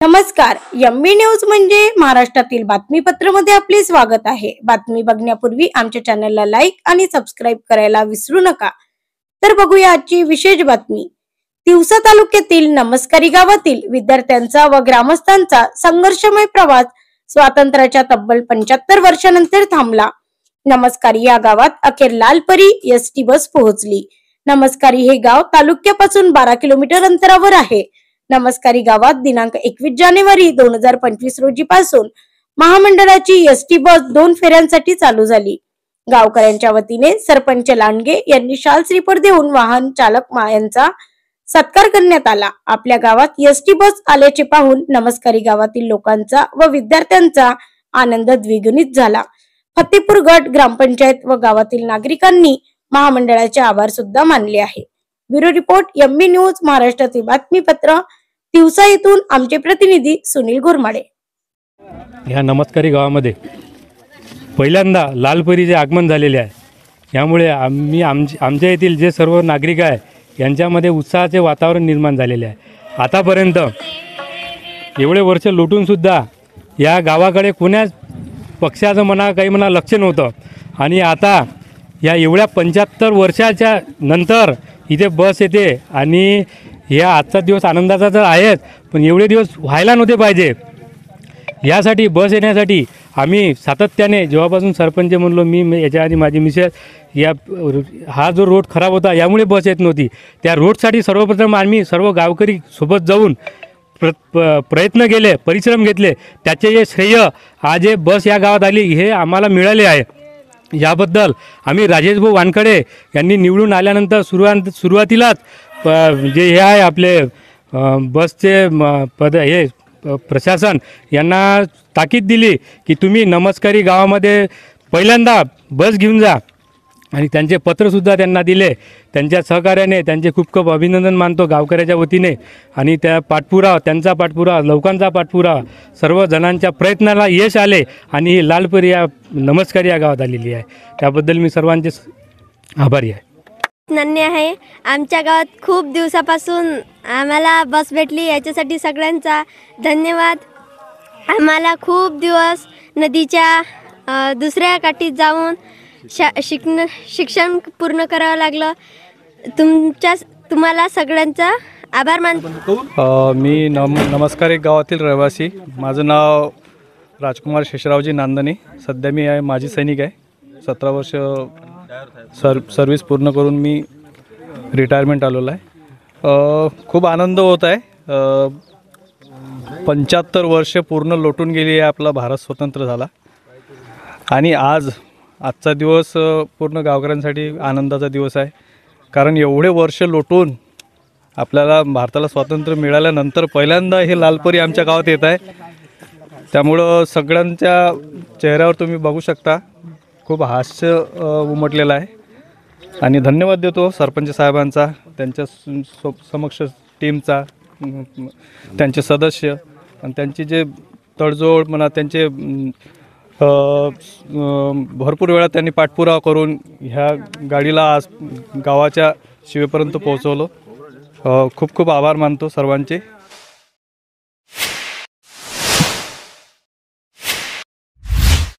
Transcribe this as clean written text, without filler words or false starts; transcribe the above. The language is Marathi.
नमस्कार, एमबी न्यूज म्हणजे महाराष्ट्रातील बातमीपत्रामध्ये आपले स्वागत आहे। बातमी बघण्यापूर्वी आमच्या चॅनलला लाईक आणि सबस्क्राईब करायला विसरू नका। तर बघूया आजची विशेष बातमी। तिवसा तालुक्यातील नमस्कारी गावातील विद्यार्थ्यांचा व ग्रामस्थांचा संघर्षमय प्रवास स्वातंत्र्याच्या तब्बल 75 वर्षानंतर थांबला। नमस्कारी या गावात अखेर लालपरी एसटी बस पोहोचली। नमस्कारी हे गाव तालुक्यापासून 12 किलोमीटर अंतरावर आहे। नमस्कारी गावात दिनांक 21 जानेवारी 2025 रोजी पासून महामंडळाची एसटी बस 2 फेऱ्यांसाठी चालू झाली। गावकऱ्यांच्या वतीने सरपंच लांडगे यांनी शाल श्रीफळ देऊन वाहन चालक यांचा सत्कार करण्यात आला। आपल्या गावात एसटी बस आल्याचे पाहून नमस्कारी गावातील लोकांचा व विद्यार्थ्यांचा आनंद द्विगुणित झाला। फतेपूर गट ग्रामपंचायत व गावातील नागरिकांनी महामंडळाचे आभार सुद्धा मानले आहे। ब्युरो रिपोर्ट एमबी न्यूज महाराष्ट्रातील बातमीपत्र तिवसा येथून आमचे प्रतिनिधी सुनील घोरमाडे। या नमस्कारी गावामध्ये पहिल्यांदा लालपरीचे आगमन झालेले आहे। यामुळे आमच्या येथील जे सर्व नागरिक आहे यांच्यामध्ये उत्साहाचे वातावरण निर्माण झालेले आहे। आतापर्यंत एवढे वर्ष लोटून सुद्धा या गावाकडे कोण्याच पक्षाचं म्हणा काही म्हणा लक्ष नव्हतं आणि आता या एवढ्या 75 वर्षाच्या नंतर इथे बस येते आणि या आजचा दिवस आनंदाचा तर आहेच, पण एवढे दिवस व्हायला नव्हते पाहिजे। यासाठी बस येण्यासाठी आम्ही सातत्याने जेव्हापासून सरपंच म्हणलो मी याच्या आधी माझी मिसेस हा जो रोड खराब होता यामुळे बस येत नव्हती, त्या रोडसाठी सर्वप्रथम आम्ही सर्व गावकरी सोबत जाऊन प्रयत्न केले, परिश्रम घेतले। त्याचे जे श्रेय आज हे बस या गावात आली हे आम्हाला मिळाले आहे। याबद्दल आम्ही राजेश भाऊ वानखडे यांनी निवडून आल्यानंतर सुरुवातीलाच जे हे आहे आपले बसचे प्रशासन यांना ताकीद दिली की तुम्ही नमस्कारी गावामध्ये पहिल्यांदा बस घेऊन जा आणि त्यांचे पत्रसुद्धा त्यांना दिले। त्यांच्या सहकार्याने त्यांचे खूप खूप अभिनंदन मानतो गावकऱ्याच्या वतीने आणि त्या त्यांचा पाठपुरावा लोकांचा पाठपुरावा सर्व जणांच्या प्रयत्नाला यश आले आणि ही लालपरी या नमस्कारी या गावात आलेली आहे। त्याबद्दल मी सर्वांचे आभारी आहे। नन्हे आहे। आमच्या गावात खूप दिवसापासून आम्हाला बस भेटली, याच्यासाठी सगळ्यांचा धन्यवाद। आम्हाला खूप दिवस नदीच्या दुसऱ्या काठी जाऊन शिक्षण पूर्ण करावं लागलं। तुम्हाला सगळ्यांचा आभार मानतो। मी नमस्कारी गावातील रहिवासी, माझं नाव राजकुमार शेषरावजी नांदणे। सध्या मी आहे माजी सैनिक आहे। 17 वर्ष सर्व्हिस पूर्ण करून मी रिटायरमेंट आलेलो आहे। खूप आनंद होत आहे। 75 वर्ष पूर्ण लोटून गेली आहे, आपला भारत स्वतंत्र झाला आणि आजचा दिवस पूर्ण गावकऱ्यांसाठी आनंदाचा दिवस आहे। कारण एवढे वर्ष लोटून आपल्याला भारताला स्वातंत्र्य मिळाल्यानंतर पहिल्यांदा हे लालपरी आमच्या गावात येत आहे। त्यामुळं सगळ्यांच्या चेहऱ्यावर तुम्ही बघू शकता खूप हास्य उमटलेलं आहे आणि धन्यवाद देतो सरपंच साहेबांचा, त्यांच्या समक्ष टीमचा, त्यांचे सदस्य आणि त्यांची जे तडजोड म्हणा, त्यांचे भरपूर वेळा त्यांनी पाठपुरावा करून ह्या गाडीला आज गावाच्या शिवेपर्यंत पोहोचवलं। खूप खूप आभार मानतो सर्वांचे।